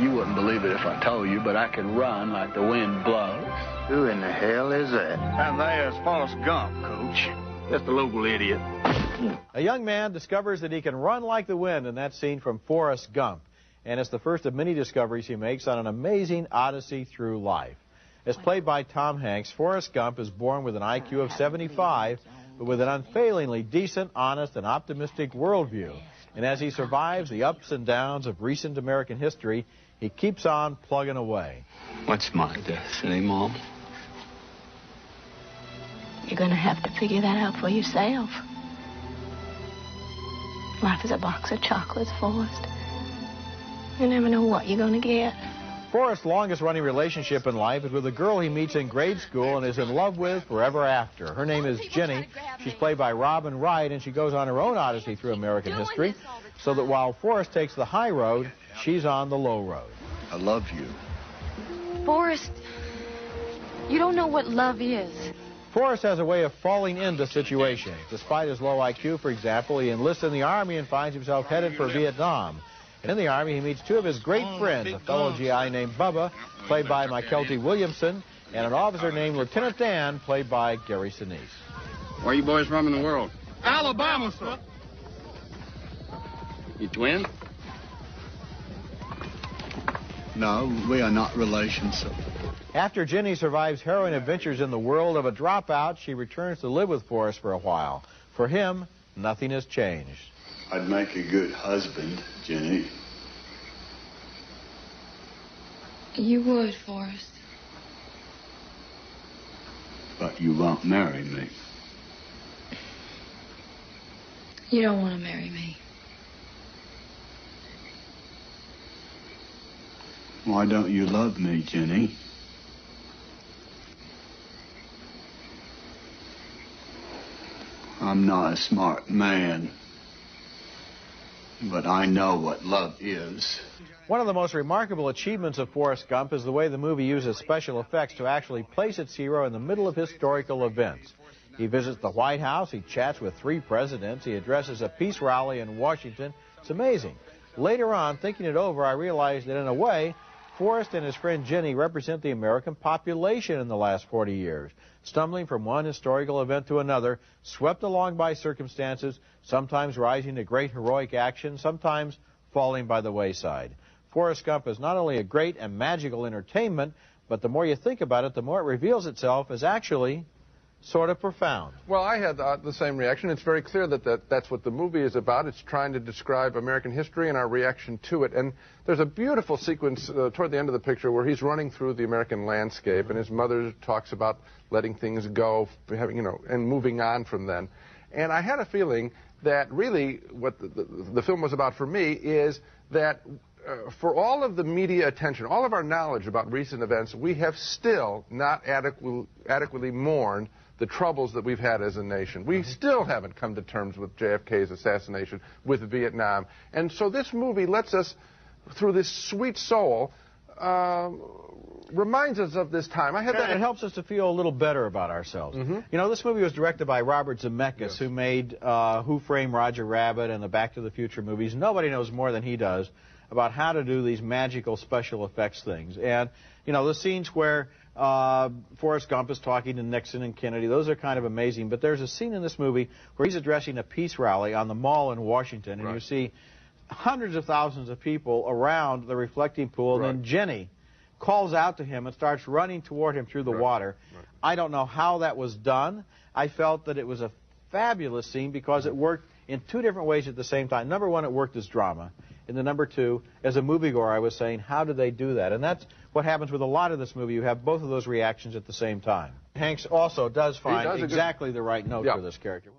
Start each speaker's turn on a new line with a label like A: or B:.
A: You wouldn't believe it if I told you, but I can run like the wind blows.
B: Who in the hell is that?
A: And there's Forrest Gump, Coach. Just a local idiot.
C: A young man discovers that he can run like the wind in that scene from Forrest Gump. And it's the first of many discoveries he makes on an amazing odyssey through life. As played by Tom Hanks, Forrest Gump is born with an IQ of 75, but with an unfailingly decent, honest, and optimistic worldview. And as he survives the ups and downs of recent American history, he keeps on plugging away.
A: What's my destiny, Mom?
D: You're going to have to figure that out for yourself. Life is a box of chocolates, Forrest. You never know what you're going to get.
C: Forrest's longest-running relationship in life is with a girl he meets in grade school and is in love with forever after. Her name is Ginny. She's played by Robin Wright, and she goes on her own odyssey through American history, so that while Forrest takes the high road, she's on the low road.
A: I love you.
D: Forrest, you don't know what love is.
C: Forrest has a way of falling into situations. Despite his low IQ, for example, he enlists in the Army and finds himself headed for Vietnam. And in the Army, he meets two of his great friends, a fellow GI named Bubba, played by Mykelti Williamson, and an officer named Lieutenant Dan, played by Gary Sinise.
E: Where are you boys from in the world?
A: Alabama, sir.
E: You twins?
A: No, we are not relations, sir.
C: After Ginny survives harrowing adventures in the world of a dropout, she returns to live with Forrest for a while. For him, nothing has changed.
F: I'd make a good husband, Ginny.
D: You would, Forrest.
F: But you won't marry me.
D: You don't want to marry me.
F: Why don't you love me, Ginny? I'm not a smart man, but I know what love is.
C: One of the most remarkable achievements of Forrest Gump is the way the movie uses special effects to actually place its hero in the middle of historical events. He visits the White House, he chats with 3 presidents, he addresses a peace rally in Washington. It's amazing. Later on, thinking it over, I realized that in a way, Forrest and his friend Ginny represent the American population in the last 40 years, stumbling from one historical event to another, swept along by circumstances, sometimes rising to great heroic action, sometimes falling by the wayside. Forrest Gump is not only a great and magical entertainment, but the more you think about it, the more it reveals itself as actually sort of profound.
G: Well, I had the same reaction. It's very clear that that's what the movie is about. It's trying to describe American history and our reaction to it. And there's a beautiful sequence toward the end of the picture where he's running through the American landscape, and his mother talks about letting things go, having, and moving on from then. And I had a feeling that really what the film was about for me is that for all of the media attention, all of our knowledge about recent events, we have still not adequately mourned the troubles that we've had as a nation. We still haven't come to terms with JFK's assassination, with Vietnam. And so this movie lets us, through this sweet soul, reminds us of this time.
C: It helps us to feel a little better about ourselves. Mm-hmm. This movie was directed by Robert Zemeckis, yes, who made Who Framed Roger Rabbit and the Back to the Future movies. Nobody knows more than he does about how to do these magical special effects things. And, the scenes where Forrest Gump is talking to Nixon and Kennedy, those are kind of amazing. But there's a scene in this movie where he's addressing a peace rally on the Mall in Washington, and you see hundreds of thousands of people around the reflecting pool, and then Ginny calls out to him and starts running toward him through the water. I don't know how that was done. I felt that it was a fabulous scene because it worked in 2 different ways at the same time. Number one, it worked as drama. And then number 2, as a moviegoer, I was saying, how did they do that? And that's what happens with a lot of this movie. You have both of those reactions at the same time. Hanks also does find exactly the right note for this character.